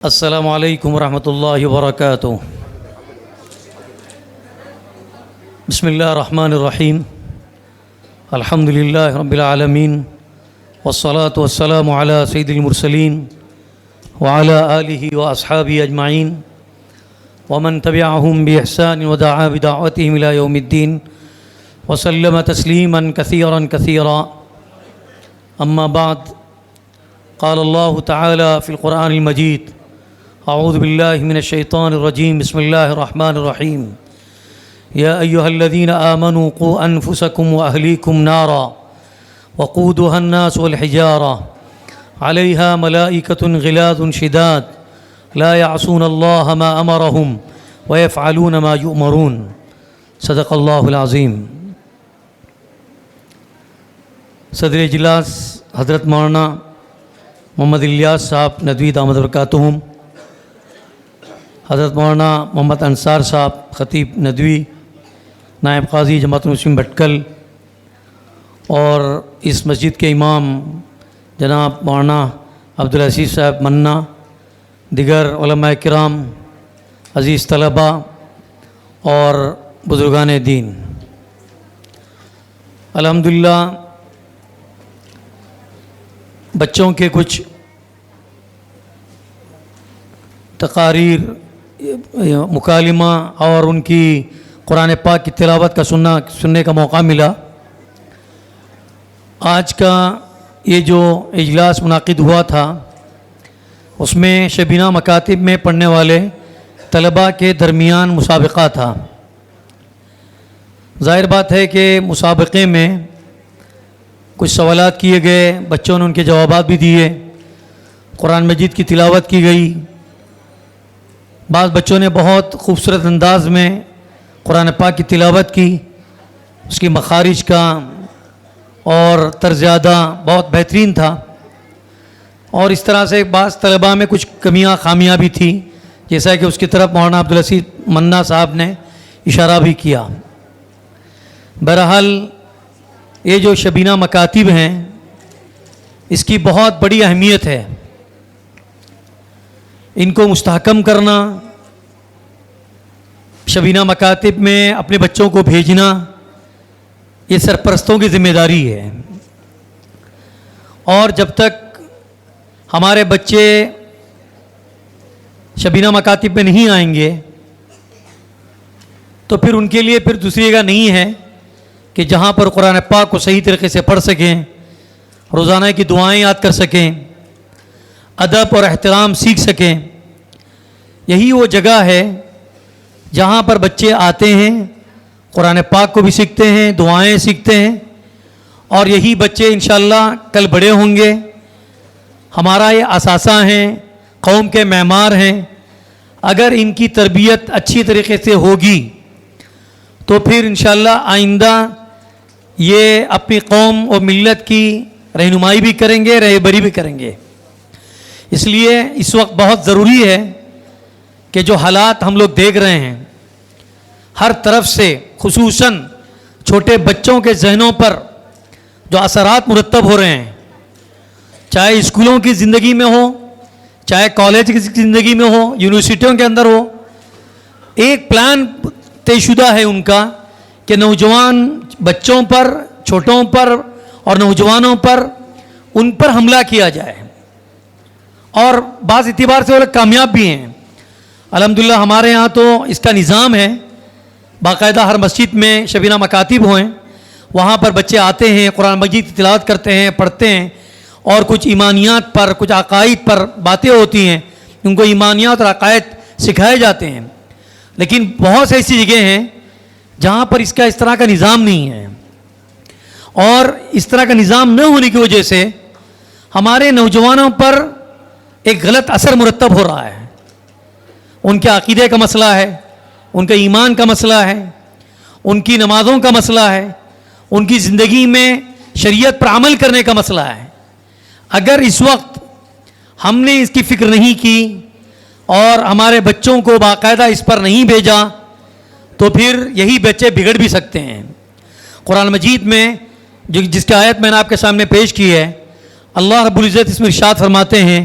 السلام علیکم ورحمۃ اللہ وبرکاتہ۔ بسم اللہ الرحمن الرحیم۔ الحمد للہ رب العالمین والصلاة والسلام علی سید المرسلین وعلی آلہ واصحابہ اجمعین ومن تبعہم بإحسان ودعا بدعوتہم الی یوم الدین وسلم تسلیما کثیرا کثیرا۔ اما بعد، قال اللہ تعالی فی القرآن المجید: اعوذ باللہ من الشیطان الرجیم، بسم اللہ الرحمن الرحیم۔ یا ایہا الذین آمنوا قوا انفسکم واہلیکم نارا وقودها الناس والحجارہ علیہا ملائکۃ غلاظ شداد لا یعصون اللہ ما امرہم ویفعلون ما یؤمرون۔ صدق اللہ العظیم۔ صدر اجلاس حضرت مولانا محمد الیاس صاحب ندوی دامت برکاتہم، حضرت مولانا محمد انصار صاحب خطیب ندوی، نائب قاضی جماعت المسلمین بھٹکل، اور اس مسجد کے امام جناب مولانا عبدالعزیز صاحب منا، دیگر علماء کرام، عزیز طلبہ اور بزرگان دین، الحمدللہ بچوں کے کچھ تقاریر، مکالمہ اور ان کی قرآن پاک کی تلاوت کا سننے کا موقع ملا۔ آج کا یہ جو اجلاس منعقد ہوا تھا اس میں شبینہ مکاتب میں پڑھنے والے طلباء کے درمیان مسابقہ تھا۔ ظاہر بات ہے کہ مسابقے میں کچھ سوالات کیے گئے، بچوں نے ان کے جوابات بھی دیے، قرآن مجید کی تلاوت کی گئی۔ بعض بچوں نے بہت خوبصورت انداز میں قرآن پاک کی تلاوت کی، اس کی مخارج کا اور طرز ادا بہت بہترین تھا، اور اس طرح سے بعض طلباء میں کچھ کمیاں خامیاں بھی تھیں، جیسا کہ اس کی طرف مولانا عبدالعزیز منا صاحب نے اشارہ بھی کیا۔ بہرحال یہ جو شبینہ مکاتب ہیں اس کی بہت بڑی اہمیت ہے، ان کو مستحکم کرنا، شبینہ مکاتب میں اپنے بچوں کو بھیجنا، یہ سرپرستوں کی ذمہ داری ہے۔ اور جب تک ہمارے بچے شبینہ مکاتب میں نہیں آئیں گے تو پھر ان کے لیے پھر دوسری جگہ نہیں ہے کہ جہاں پر قرآن پاک کو صحیح طریقے سے پڑھ سکیں، روزانہ کی دعائیں یاد کر سکیں، ادب اور احترام سیکھ سکیں۔ یہی وہ جگہ ہے جہاں پر بچے آتے ہیں، قرآن پاک کو بھی سیکھتے ہیں، دعائیں سیکھتے ہیں، اور یہی بچے انشاءاللہ کل بڑے ہوں گے، ہمارا یہ اثاثہ ہیں، قوم کے معمار ہیں۔ اگر ان کی تربیت اچھی طریقے سے ہوگی تو پھر انشاءاللہ آئندہ یہ اپنی قوم اور ملت کی رہنمائی بھی کریں گے، رہبری بھی کریں گے۔ اس لیے اس وقت بہت ضروری ہے کہ جو حالات ہم لوگ دیکھ رہے ہیں ہر طرف سے، خصوصاً چھوٹے بچوں کے ذہنوں پر جو اثرات مرتب ہو رہے ہیں، چاہے اسکولوں کی زندگی میں ہو، چاہے کالج کی زندگی میں ہو، یونیورسٹیوں کے اندر ہو، ایک پلان طے شدہ ہے ان کا کہ نوجوان بچوں پر، چھوٹوں پر اور نوجوانوں پر ان پر حملہ کیا جائے، اور بعض اعتبار سے وہ لوگ کامیاب بھی ہیں۔ الحمدللہ ہمارے ہاں تو اس کا نظام ہے، باقاعدہ ہر مسجد میں شبینہ مکاتب ہوئیں، وہاں پر بچے آتے ہیں، قرآن مجید کی تلاوت کرتے ہیں، پڑھتے ہیں، اور کچھ ایمانیات پر، کچھ عقائد پر باتیں ہوتی ہیں، ان کو ایمانیات اور عقائد سکھائے جاتے ہیں۔ لیکن بہت سی ایسی جگہیں ہیں جہاں پر اس طرح کا نظام نہیں ہے، اور اس طرح کا نظام نہ ہونے کی وجہ سے ہمارے نوجوانوں پر ایک غلط اثر مرتب ہو رہا ہے۔ ان کے عقیدے کا مسئلہ ہے، ان کے ایمان کا مسئلہ ہے، ان کی نمازوں کا مسئلہ ہے، ان کی زندگی میں شریعت پر عمل کرنے کا مسئلہ ہے۔ اگر اس وقت ہم نے اس کی فکر نہیں کی اور ہمارے بچوں کو باقاعدہ اس پر نہیں بھیجا تو پھر یہی بچے بگڑ بھی سکتے ہیں۔ قرآن مجید میں جس کی آیت میں نے آپ کے سامنے پیش کی ہے، اللہ رب العزت اس میں ارشاد فرماتے ہیں،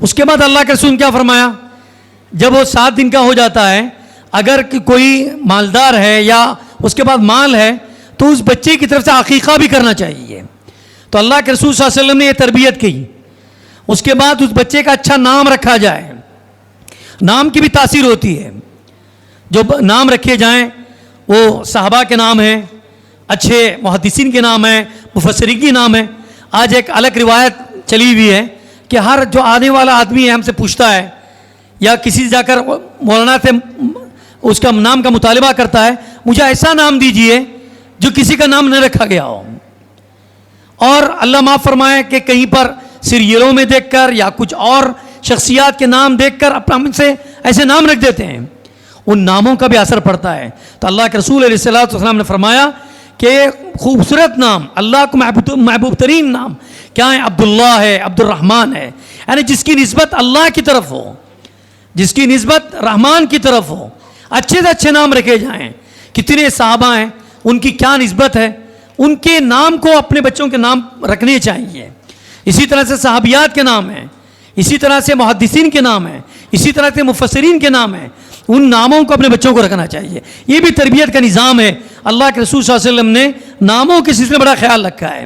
اس کے بعد اللہ کے رسول نے کیا فرمایا؟ جب وہ 7 دن کا ہو جاتا ہے، اگر کوئی مالدار ہے یا اس کے بعد مال ہے تو اس بچے کی طرف سے عقیقہ بھی کرنا چاہیے. تو اللہ کے رسول صلی اللہ علیہ وسلم نے یہ تربیت کی. اس کے بعد اس بچے کا اچھا نام رکھا جائے. نام کی بھی تاثیر ہوتی ہے. جو نام رکھے جائیں وہ صحابہ کے نام ہیں، اچھے محدثین کے نام ہیں، مفسرین کے نام ہیں. آج ایک الگ روایت چلی ہوئی ہے کہ ہر جو آنے والا آدمی ہے ہم سے پوچھتا ہے یا کسی سے جا کر مولانا سے اس کا نام کا مطالبہ کرتا ہے، مجھے ایسا نام دیجئے جو کسی کا نام نہ رکھا گیا ہو. اور اللہ معاف فرمائے کہ کہیں پر سیریلوں میں دیکھ کر یا کچھ اور شخصیات کے نام دیکھ کر اپنا ہم سے ایسے نام رکھ دیتے ہیں. ان ناموں کا بھی اثر پڑتا ہے. تو اللہ کے رسول علیہ الصلوۃ والسلام نے فرمایا کہ خوبصورت نام، اللہ کو محبوب ترین نام کیا ہے؟ عبداللہ ہے، عبد الرحمن ہے. یعنی جس کی نسبت اللہ کی طرف ہو، جس کی نسبت رحمان کی طرف ہو. اچھے سے اچھے نام رکھے جائیں. کتنے صحابہ ہیں، ان کی کیا نسبت ہے، ان کے نام کو اپنے بچوں کے نام رکھنے چاہیے. اسی طرح سے صحابیات کے نام ہیں، اسی طرح سے محدثین کے نام ہیں، اسی طرح سے مفسرین کے نام ہیں. ان ناموں کو اپنے بچوں کو رکھنا چاہیے. یہ بھی تربیت کا نظام ہے. اللہ کے رسول صلی اللہ علیہ وسلم نے ناموں کے سلسلے میں بڑا خیال رکھا ہے.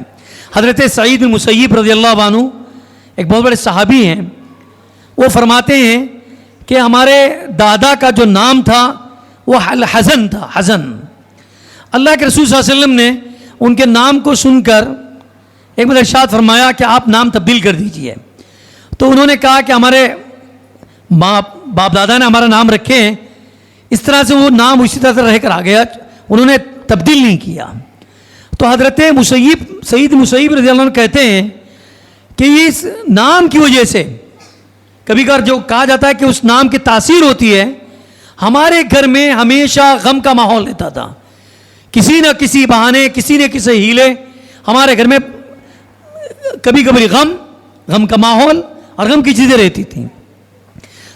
حضرت سعید بن مسیب رضی اللہ عنہ ایک بہت بڑے صحابی ہیں. وہ فرماتے ہیں کہ ہمارے دادا کا جو نام تھا وہ حزن تھا، حزن. اللہ کے رسول صلی اللہ علیہ وسلم نے ان کے نام کو سن کر ایک مرتبہ ارشاد فرمایا کہ آپ نام تبدیل کر دیجئے. تو انہوں نے کہا کہ ہمارے باپ دادا نے ہمارا نام رکھے ہیں، اس طرح سے وہ نام اسی طرح سے رہ کر آ گیا، انہوں نے تبدیل نہیں کیا. تو حضرت سعید مسیب رضی اللہ عنہ کہتے ہیں کہ اس نام کی وجہ سے کبھی کبھار جو کہا جاتا ہے کہ اس نام کی تاثیر ہوتی ہے. ہمارے گھر میں ہمیشہ غم کا ماحول رہتا تھا. کسی نہ کسی بہانے، کسی نہ کسی ہیلے ہمارے گھر میں کبھی کبھی غم کا ماحول اور غم کی چیزیں رہتی تھیں.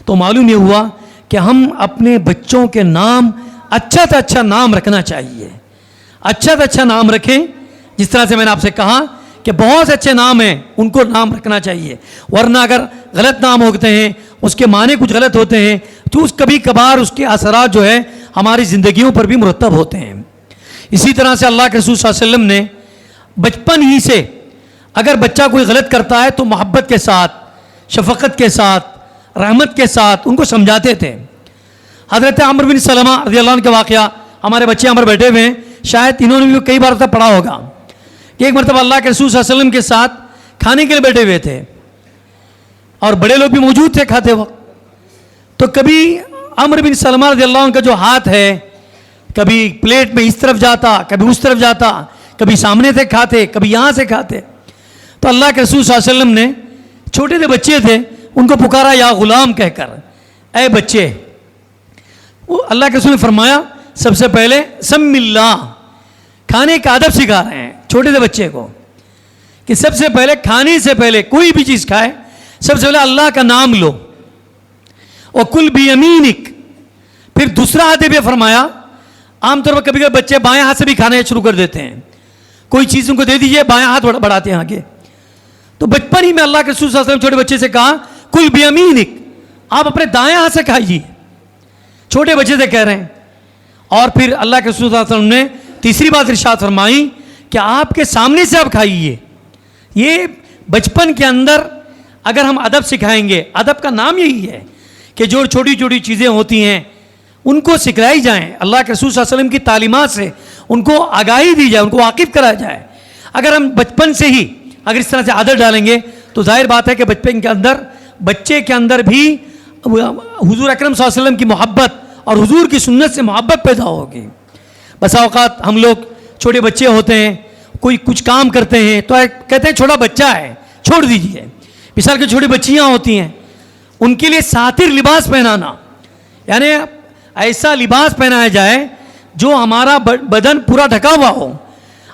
تو معلوم یہ ہوا کہ ہم اپنے بچوں کے نام اچھا سے اچھا نام رکھنا چاہیے. اچھا سے اچھا نام رکھیں. جس طرح سے میں نے آپ سے کہا کہ بہت سے اچھے نام ہیں، ان کو نام رکھنا چاہیے. ورنہ اگر غلط نام ہوتے ہیں، اس کے معنی کچھ غلط ہوتے ہیں، تو اس کبھی کبھار اس کے اثرات جو ہے ہماری زندگیوں پر بھی مرتب ہوتے ہیں. اسی طرح سے اللہ کے رسول صلی اللہ علیہ وسلم نے بچپن ہی سے اگر بچہ کوئی غلط کرتا ہے تو محبت کے ساتھ، شفقت کے ساتھ، رحمت کے ساتھ ان کو سمجھاتے تھے. حضرت عمرو بن سلمہ رضی اللہ عنہ کے واقعہ، ہمارے بچے ہمارے بیٹھے ہوئے ہیں، شاید انہوں نے بھی کئی بار تک پڑھا ہوگا کہ ایک مرتبہ اللہ کے رسول صلی اللہ علیہ وسلم کے ساتھ کھانے کے لیے بیٹھے ہوئے تھے اور بڑے لوگ بھی موجود تھے کھاتے وقت. تو کبھی عمرو بن سلمہ رضی اللہ عنہ کا جو ہاتھ ہے کبھی پلیٹ میں اس طرف جاتا، کبھی اس طرف جاتا، کبھی سامنے سے کھاتے، کبھی یہاں سے کھاتے. تو اللہ کے رسول صلی اللہ علیہ وسلم نے، چھوٹے سے بچے تھے، ان کو پکارا یا غلام کہہ کر، اے بچے. وہ اللہ کے رسول نے فرمایا سب سے پہلے سم اللہ، کھانے کا ادب سکھا رہے ہیں چھوٹے سے بچے کو کہ سب سے پہلے کھانے سے پہلے کوئی بھی چیز کھائے سب سے پہلے اللہ کا نام لو. اور کل بیمینک. پھر دوسرا ادب یہ فرمایا، عام طور پر کبھی کبھی بچے بائیں ہاتھ سے بھی کھانا شروع کر دیتے ہیں. کوئی چیز ان کو دے دیجئے، بائیں ہاتھ بڑھاتے ہیں آگے. تو بچپن ہی میں اللہ کے رسول صلی اللہ علیہ وسلم چھوٹے بچے سے کہا کل بیمینک، آپ اپنے دائیں ہاتھ سے کھائیے. چھوٹے بچے سے کہہ رہے ہیں. اور پھر اللہ کے رسول صلی اللہ علیہ وسلم نے تیسری بات ارشاد فرمائی کہ آپ کے سامنے سے آپ کھائیے. یہ بچپن کے اندر اگر ہم ادب سکھائیں گے، ادب کا نام یہی ہے کہ جو چھوٹی چھوٹی چیزیں ہوتی ہیں ان کو سکھلائی جائیں. اللہ کے رسول صلی اللہ علیہ وسلم کی تعلیمات سے ان کو آگاہی دی جائے، ان کو واقف کرایا جائے. اگر ہم بچپن سے ہی اگر اس طرح سے عادت ڈالیں گے تو ظاہر بات ہے کہ بچپن کے اندر بچے کے اندر بھی حضور اکرم صلی اللہ علیہ وسلم کی محبت اور حضور کی سنت سے محبت پیدا ہوگی. بسا اوقات ہم لوگ چھوٹے بچے ہوتے ہیں، کوئی کچھ کام کرتے ہیں تو کہتے ہیں چھوٹا بچہ ہے چھوڑ دیجیے. مثال کی چھوٹی بچیاں ہوتی ہیں، ان کے لیے ساتر لباس پہنانا، یعنی ایسا لباس پہنایا جائے جو ہمارا بدن پورا ڈھکا ہوا ہو.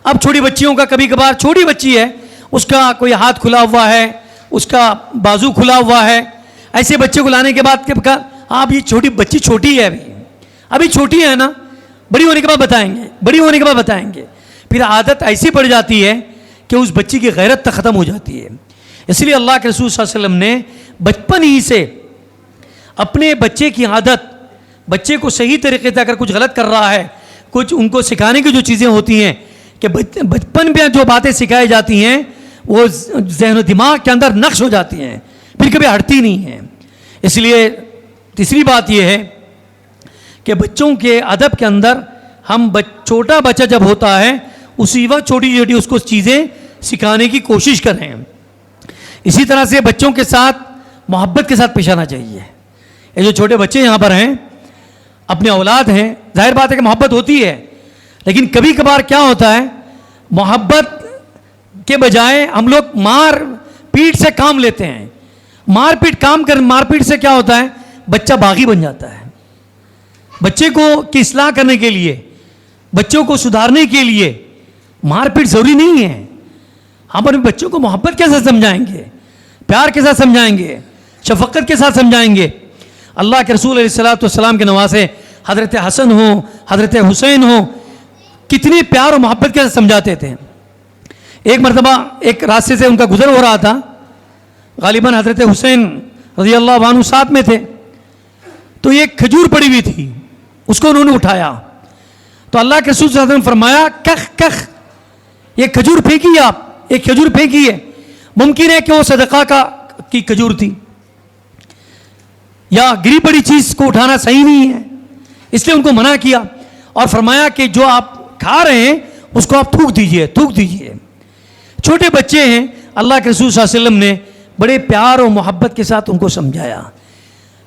اب چھوٹی بچیوں کا کبھی کبھار، چھوٹی بچی ہے اس کا کوئی ہاتھ کھلا ہوا ہے، اس کا بازو کھلا ہوا ہے، ایسے بچے کو لانے کے بعد کہ آپ یہ چھوٹی بچی چھوٹی ہے، ابھی چھوٹی ہے نا، بڑی ہونے کے بعد بتائیں گے، بڑی ہونے کے بعد بتائیں گے. پھر عادت ایسی پڑ جاتی ہے کہ اس بچی کی غیرت تک ختم ہو جاتی ہے. اس لیے اللہ کے رسول صلی اللہ علیہ وسلم نے بچپن ہی سے اپنے بچے کی عادت، بچے کو صحیح طریقے سے اگر کچھ غلط کر رہا ہے، کچھ ان کو سکھانے کی جو چیزیں ہوتی ہیں کہ بچپن میں جو باتیں سکھائی جاتی ہیں وہ ذہن و دماغ کے اندر نقش ہو جاتی ہیں، پھر کبھی ہٹتی نہیں ہیں. اس لیے تیسری بات یہ ہے کہ بچوں کے ادب کے اندر ہم چھوٹا بچہ جب ہوتا ہے اسی وقت چھوٹی چھوٹی اس کو چیزیں سکھانے کی کوشش کریں. اسی طرح سے بچوں کے ساتھ محبت کے ساتھ پیش آنا چاہیے. یہ جو چھوٹے بچے یہاں پر ہیں، اپنے اولاد ہیں، ظاہر بات ہے کہ محبت ہوتی ہے، لیکن کبھی کبھار کیا ہوتا ہے، محبت کے بجائے ہم لوگ مار پیٹ سے کام لیتے ہیں. مار پیٹ سے کیا ہوتا ہے، بچہ باغی بن جاتا ہے. بچے کو کی اصلاح کرنے کے لیے، بچوں کو سدھارنے کے لیے مار پیٹ ضروری نہیں ہے. ہم اپنے بچوں کو محبت کے ساتھ سمجھائیں گے، پیار کے ساتھ سمجھائیں گے، شفقت کے ساتھ سمجھائیں گے. اللہ کے رسول علیہ الصلوۃ والسلام کے نواسے حضرت حسن ہوں، حضرت حسین ہوں، کتنی پیار و محبت کے ساتھ سمجھاتے تھے. ایک مرتبہ ایک راستے سے ان کا گزر ہو رہا تھا، غالباً حضرت حسین رضی اللہ عنہ ساتھ میں تھے، تو ایک کھجور پڑی ہوئی تھی، اس کو انہوں نے اٹھایا تو اللہ کے رسول صلی اللہ علیہ وسلم نے فرمایا کخ کخ، یہ کھجور پھینکی آپ، ایک کھجور پھینکی ہے. ممکن ہے کہ وہ صدقہ کی کھجور تھی، یا گری پڑی چیز کو اٹھانا صحیح نہیں ہے، اس لیے ان کو منع کیا اور فرمایا کہ جو آپ کھا رہے ہیں اس کو آپ تھوک دیجئے. چھوٹے بچے ہیں، اللہ کے رسول صلی اللہ علیہ وسلم نے بڑے پیار و محبت کے ساتھ ان کو سمجھایا.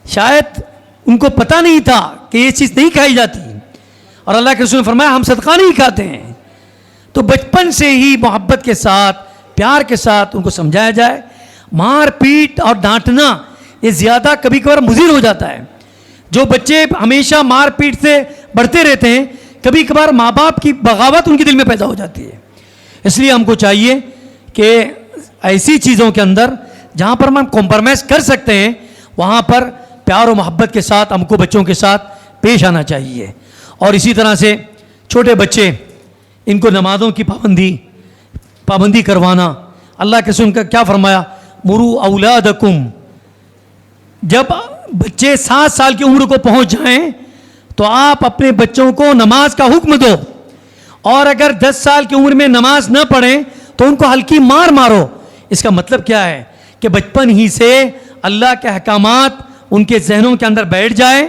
شاید ان کو پتہ نہیں تھا کہ یہ چیز نہیں کھائی جاتی، اور اللہ کے رسول نے فرمایا ہم صدقہ نہیں کھاتے ہیں. تو بچپن سے ہی محبت کے ساتھ، پیار کے ساتھ ان کو سمجھایا جائے. مار پیٹ اور ڈانٹنا یہ زیادہ کبھی کبھار مضر ہو جاتا ہے. جو بچے ہمیشہ مار پیٹ سے بڑھتے رہتے ہیں، کبھی کبھار ماں باپ کی بغاوت ان کے دل میں پیدا ہو جاتی ہے. اس لیے ہم کو چاہیے کہ ایسی چیزوں کے اندر جہاں پر ہم کمپرومائز کر سکتے ہیں وہاں پر پیار و محبت کے ساتھ ہم کو بچوں کے ساتھ پیش آنا چاہیے. اور اسی طرح سے چھوٹے بچے، ان کو نمازوں کی پابندی کروانا. اللہ کے رسول کا کیا فرمایا، مرو اولادکم، جب بچے 7 سال کی عمر کو پہنچ جائیں تو آپ اپنے بچوں کو نماز کا حکم دو، اور اگر 10 سال کی عمر میں نماز نہ پڑھیں تو ان کو ہلکی مار مارو. اس کا مطلب کیا ہے کہ بچپن ہی سے اللہ کے احکامات ان کے ذہنوں کے اندر بیٹھ جائے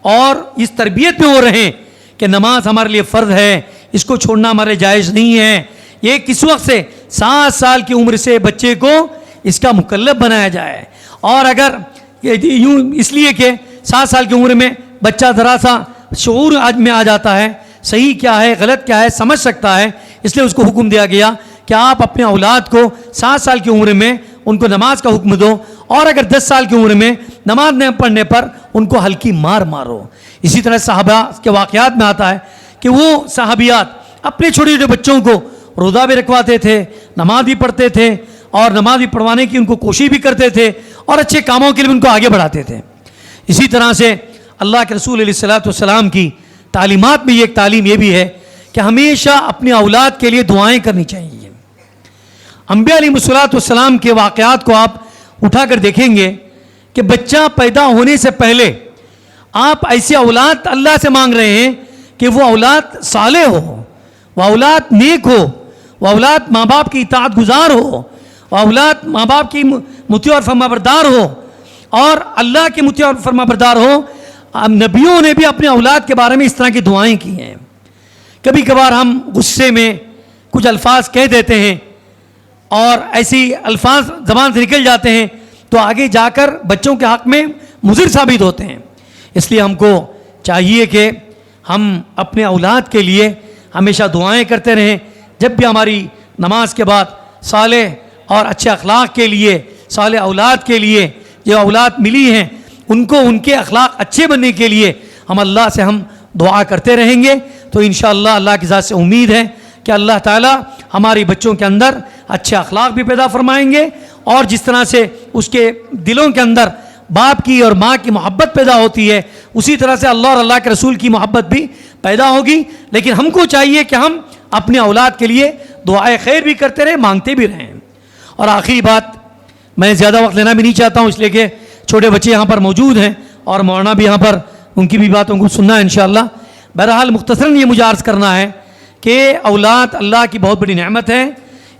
اور اس تربیت میں وہ رہیں کہ نماز ہمارے لیے فرض ہے، اس کو چھوڑنا ہمارے جائز نہیں ہے. یہ کس وقت سے، 7 سال کی عمر سے بچے کو اس کا مکلف بنایا جائے. اور اگر یوں اس لیے کہ 7 سال کی عمر میں بچہ ذرا سا شعور میں آ جاتا ہے، صحیح کیا ہے غلط کیا ہے سمجھ سکتا ہے، اس لیے اس کو حکم دیا گیا کہ آپ اپنے اولاد کو 7 سال کی عمر میں ان کو نماز کا حکم دو، اور اگر 10 سال کی عمر میں نماز نہ پڑھنے پر ان کو ہلکی مار مارو. اسی طرح صحابہ کے واقعات میں آتا ہے کہ وہ صحابیات اپنے چھوٹے چھوٹے بچوں کو روزہ بھی رکھواتے تھے، نماز بھی پڑھتے تھے، اور نماز بھی پڑھوانے کی ان کو کوشش بھی کرتے تھے، اور اچھے کاموں کے لیے ان کو آگے بڑھاتے تھے. اسی طرح سے اللہ کے رسول علیہ الصلوۃ والسلام کی تعلیمات میں یہ ایک تعلیم یہ بھی ہے کہ ہمیشہ اپنی اولاد کے لیے دعائیں کرنی چاہیے. انبیاء علیہ الصلوۃ والسلام کے واقعات کو آپ اٹھا کر دیکھیں گے کہ بچہ پیدا ہونے سے پہلے آپ ایسی اولاد اللہ سے مانگ رہے ہیں کہ وہ اولاد صالح ہو، وہ اولاد نیک ہو، وہ اولاد ماں باپ کی اطاعت گزار ہو، وہ اولاد ماں باپ کی مطیع اور فرما بردار ہو، اور اللہ کے مطیع اور فرما بردار ہو. نبیوں نے بھی اپنے اولاد کے بارے میں اس طرح کی دعائیں کی ہیں. کبھی کبھار ہم غصے میں کچھ الفاظ کہہ دیتے ہیں اور ایسی الفاظ زبان سے نکل جاتے ہیں تو آگے جا کر بچوں کے حق میں مضر ثابت ہوتے ہیں. اس لیے ہم کو چاہیے کہ ہم اپنے اولاد کے لیے ہمیشہ دعائیں کرتے رہیں. جب بھی ہماری نماز کے بعد صالح اور اچھے اخلاق کے لیے، صالح اولاد کے لیے جو اولاد ملی ہیں ان کو ان کے اخلاق اچھے بننے کے لیے ہم اللہ سے ہم دعا کرتے رہیں گے تو انشاءاللہ اللہ کی ذات سے امید ہے کہ اللہ تعالیٰ ہماری بچوں کے اندر اچھے اخلاق بھی پیدا فرمائیں گے، اور جس طرح سے اس کے دلوں کے اندر باپ کی اور ماں کی محبت پیدا ہوتی ہے اسی طرح سے اللہ اور اللہ کے رسول کی محبت بھی پیدا ہوگی. لیکن ہم کو چاہیے کہ ہم اپنے اولاد کے لیے دعائے خیر بھی کرتے رہیں، مانگتے بھی رہیں. اور آخری بات میں زیادہ وقت لینا بھی نہیں چاہتا ہوں، اس لیے کہ چھوٹے بچے یہاں پر موجود ہیں اور مولانا بھی یہاں پر، ان کی بھی باتوں کو سننا ہے انشاءاللہ۔ بہرحال مختصراً یہ مجھے عرض کرنا ہے کہ اولاد اللہ کی بہت بڑی نعمت ہے،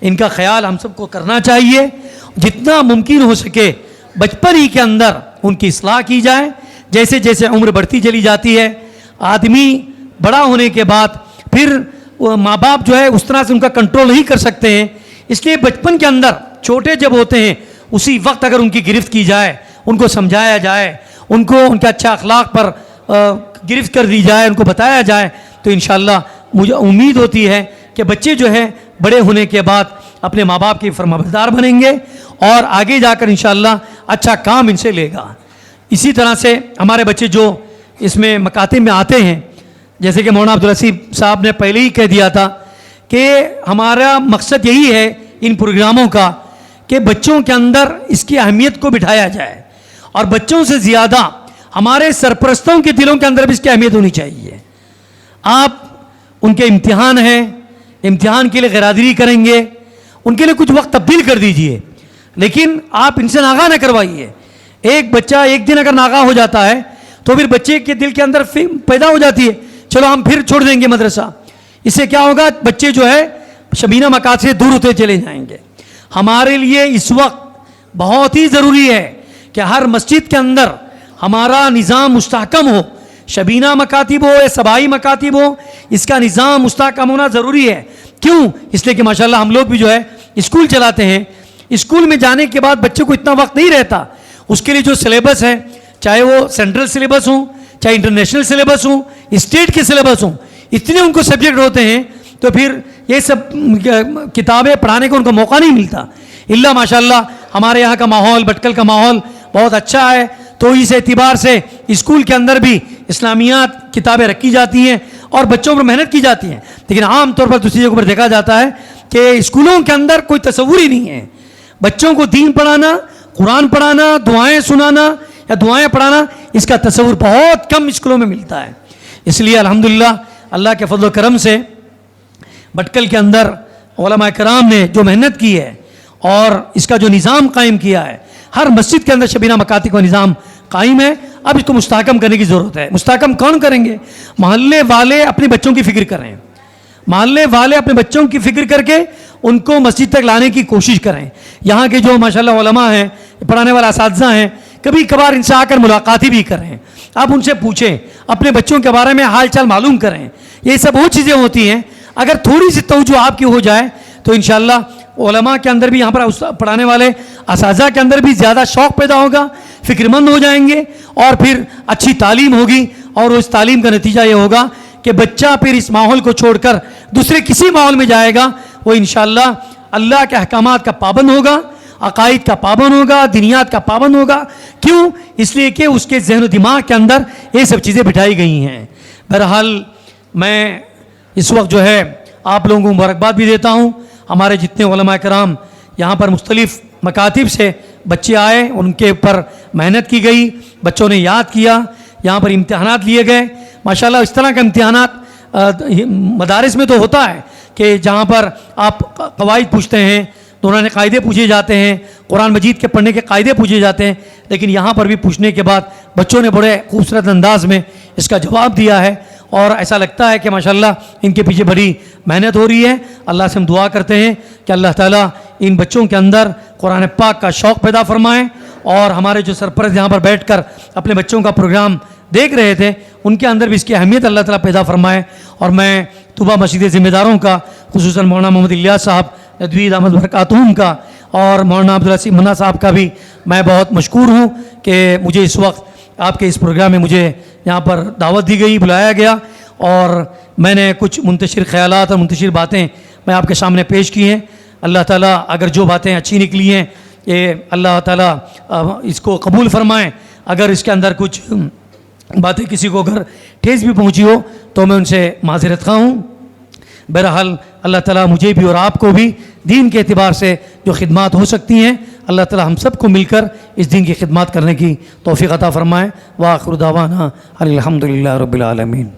ان کا خیال ہم سب کو کرنا چاہیے، جتنا ممکن ہو سکے بچپن ہی کے اندر ان کی اصلاح کی جائے۔ جیسے جیسے عمر بڑھتی چلی جاتی ہے، آدمی بڑا ہونے کے بعد پھر ماں باپ جو ہے اس طرح سے ان کا کنٹرول نہیں کر سکتے ہیں، اس لیے بچپن کے اندر چھوٹے جب ہوتے ہیں اسی وقت اگر ان کی گرفت کی جائے، ان کو سمجھایا جائے، ان کو ان کے اچھا اخلاق پر گرفت کر دی جائے، ان کو بتایا جائے، تو انشاءاللہ مجھے امید ہوتی ہے کہ بچے جو ہے بڑے ہونے کے بعد اپنے ماں باپ کے فرمانبردار بنیں گے اور آگے جا کر انشاءاللہ اچھا کام ان سے لے گا۔ اسی طرح سے ہمارے بچے جو اس میں مکاتب میں آتے ہیں، جیسے کہ مولانا عبدالرسیب صاحب نے پہلے ہی کہہ دیا تھا کہ ہمارا مقصد یہی ہے ان پروگراموں کا کہ بچوں کے اندر اس کی اہمیت کو بٹھایا جائے، اور بچوں سے زیادہ ہمارے سرپرستوں کے دلوں کے اندر بھی اس کی اہمیت ہونی چاہیے۔ آپ ان کے امتحان ہیں، امتحان کے لیے غیرحاضری کریں گے، ان کے لیے کچھ وقت تبدیل کر دیجئے، لیکن آپ ان سے ناغہ نہ کروائیے۔ ایک بچہ ایک دن اگر ناغہ ہو جاتا ہے تو پھر بچے کے دل کے اندر پیدا ہو جاتی ہے چلو ہم پھر چھوڑ دیں گے مدرسہ۔ اس سے کیا ہوگا؟ بچے جو ہے شبینہ مکاتب سے دور ہوتے چلے جائیں گے۔ ہمارے لیے اس وقت بہت ہی ضروری ہے کہ ہر مسجد کے اندر ہمارا نظام مستحکم ہو، شبینہ مکاتب ہو یا سبائی مکاتب ہو، اس کا نظام مستحکم ہونا ضروری ہے۔ کیوں؟ اس لیے کہ ماشاءاللہ ہم لوگ بھی جو ہے اسکول چلاتے ہیں، اسکول میں جانے کے بعد بچے کو اتنا وقت نہیں رہتا، اس کے لیے جو سلیبس ہے، چاہے وہ سینٹرل سلیبس ہوں، چاہے انٹرنیشنل سلیبس ہوں، اسٹیٹ کے سلیبس ہوں، اتنے ان کو سبجیکٹ ہوتے ہیں، تو پھر یہ سب کتابیں پڑھانے کو ان کو موقع نہیں ملتا۔ اللہ ماشاءاللہ ہمارے یہاں کا ماحول، بٹکل کا ماحول بہت اچھا ہے، تو اس اعتبار سے اسکول کے اندر بھی اسلامیات کتابیں رکھی جاتی ہیں اور بچوں پر محنت کی جاتی ہیں، لیکن عام طور پر دوسری جگہوں پر دیکھا جاتا ہے کہ اسکولوں کے اندر کوئی تصور ہی نہیں ہے۔ بچوں کو دین پڑھانا، قرآن پڑھانا، دعائیں سنانا یا دعائیں پڑھانا، اس کا تصور بہت کم اسکولوں میں ملتا ہے۔ اس لیے الحمدللہ اللہ کے فضل و کرم سے بٹکل کے اندر علماء کرام نے جو محنت کی ہے اور اس کا جو نظام قائم کیا ہے، ہر مسجد کے اندر شبینہ مکاتب کا نظام قائم ہے۔ اب اس کو مستحکم کرنے کی ضرورت ہے۔ مستحکم کون کریں گے؟ محلے والے اپنے بچوں کی فکر کریں، محلے والے اپنے بچوں کی فکر کر کے ان کو مسجد تک لانے کی کوشش کریں۔ یہاں کے جو ماشاءاللہ علماء ہیں، پڑھانے والے اساتذہ ہیں، کبھی کبھار ان سے آ کر ملاقاتیں بھی کریں، آپ ان سے پوچھیں، اپنے بچوں کے بارے میں حال چال معلوم کریں۔ یہ سب وہ چیزیں ہوتی ہیں، اگر تھوڑی سی توجہ آپ کی ہو جائے تو انشاءاللہ علماء کے اندر بھی، یہاں پر پڑھانے والے اساتذہ کے اندر بھی زیادہ شوق پیدا ہوگا، فکر مند ہو جائیں گے، اور پھر اچھی تعلیم ہوگی، اور اس تعلیم کا نتیجہ یہ ہوگا کہ بچہ پھر اس ماحول کو چھوڑ کر دوسرے کسی ماحول میں جائے گا، وہ انشاءاللہ اللہ کے احکامات کا پابند ہوگا، عقائد کا پابند ہوگا، دینیات کا پابند ہوگا۔ کیوں؟ اس لیے کہ اس کے ذہن و دماغ کے اندر یہ سب چیزیں بٹھائی گئی ہیں۔ بہرحال میں اس وقت جو ہے آپ لوگوں کو مبارکباد بھی دیتا ہوں۔ ہمارے جتنے علماء کرام یہاں پر مختلف مکاتب سے بچے آئے، ان کے اوپر محنت کی گئی، بچوں نے یاد کیا، یہاں پر امتحانات لیے گئے۔ ماشاءاللہ اس طرح کا امتحانات مدارس میں تو ہوتا ہے کہ جہاں پر آپ قواعد پوچھتے ہیں، دونوں قاعدے پوچھے جاتے ہیں، قرآن مجید کے پڑھنے کے قاعدے پوچھے جاتے ہیں، لیکن یہاں پر بھی پوچھنے کے بعد بچوں نے بڑے خوبصورت انداز میں اس کا جواب دیا ہے، اور ایسا لگتا ہے کہ ماشاءاللہ ان کے پیچھے بڑی محنت ہو رہی ہے۔ اللہ سے ہم دعا کرتے ہیں کہ اللہ تعالیٰ ان بچوں کے اندر قرآن پاک کا شوق پیدا فرمائیں، اور ہمارے جو سرپرست یہاں پر بیٹھ کر اپنے بچوں کا پروگرام دیکھ رہے تھے، ان کے اندر بھی اس کی اہمیت اللہ تعالیٰ پیدا فرمائے۔ اور میں طوبہ مسجد ذمہ داروں کا، خصوصاً مولانا محمد الیاس صاحب ندوی دامت برکاتہم کا، اور مولانا عبدالرسیب منا صاحب کا بھی میں بہت مشکور ہوں کہ مجھے اس وقت آپ کے اس پروگرام میں مجھے یہاں پر دعوت دی گئی، بلایا گیا، اور میں نے کچھ منتشر خیالات اور منتشر باتیں میں آپ کے سامنے پیش کی ہیں۔ اللہ تعالیٰ اگر جو باتیں اچھی نکلی ہیں، یہ اللہ تعالیٰ اس کو قبول فرمائیں۔ اگر اس کے اندر کچھ باتیں کسی کو اگر ٹھیس بھی پہنچی ہو تو میں ان سے معذرت خواہ ہوں۔ بہرحال اللہ تعالیٰ مجھے بھی اور آپ کو بھی دین کے اعتبار سے جو خدمات ہو سکتی ہیں، اللہ تعالیٰ ہم سب کو مل کر اس دین کی خدمات کرنے کی توفیق عطا فرمائے۔ وآخر دعوانا الحمدللہ رب العالمین۔